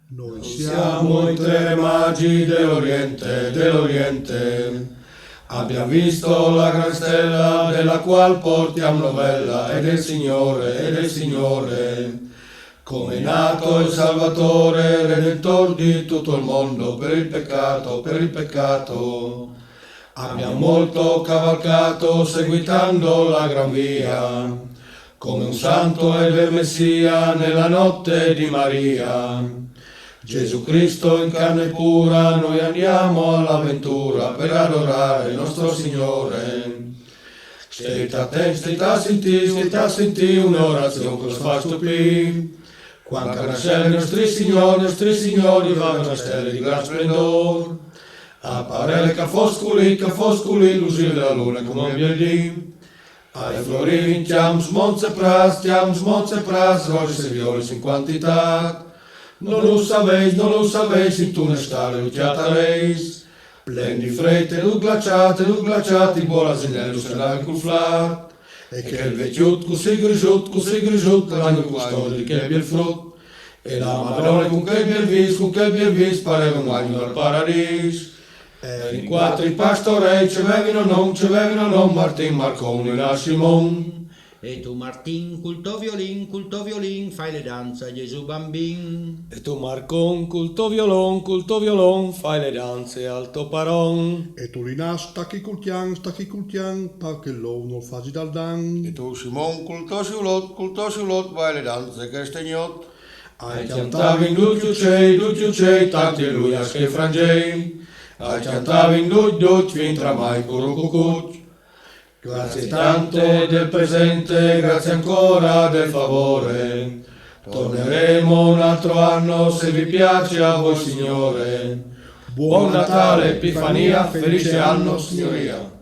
Noi Siamo i tre magi dell'Oriente. Abbiamo visto la gran stella della qual portiamo novella, ed è il Signore. Come è nato il Salvatore, Redentor di tutto il mondo, per il peccato. Abbiamo molto cavalcato, seguitando la gran via, come un santo e del Messia nella notte di Maria. Gesù Cristo in carne pura, noi andiamo all'avventura per adorare il nostro Signore. State a sentire un'orazione che fa stupire. Quando nasce i nostri signori, vanno a stelle di gran splendor. Appare che fosculi, l'uscire della luna come un bieldi. Ai florini chiam smonze pras, rose e viole in quantità. Non lo sapeis, in tu ne stare lucciatareis. Plendi frette, lu glaciati, buona asinello se l'ha incuflat. E che il vecchiut, così grigiut, l'anno custode che abbia il frutto. E la Madonna con che abbia il vis, pareva un agno dal paradis. E in quattro i pastorei ci avevano non, Martin, Marconi, la Simon. E tu Martin, culto violin, fai le danze a Gesù bambin. E tu Marcon, culto violon, fai le danze alto paron. E tu Linas, stacchi cultian, perché l'uomo non fa dal dan. E tu Simon, culto siulot, fai le danze che stegnot. Ai cantavi in ducciucei, tanti alluias che frangei. Ai cantavi in duc, fin tramai curucucuc. Grazie tante del presente, grazie ancora del favore. Torneremo un altro anno se vi piace a voi Signore. Buon Natale, Epifania, felice anno Signoria.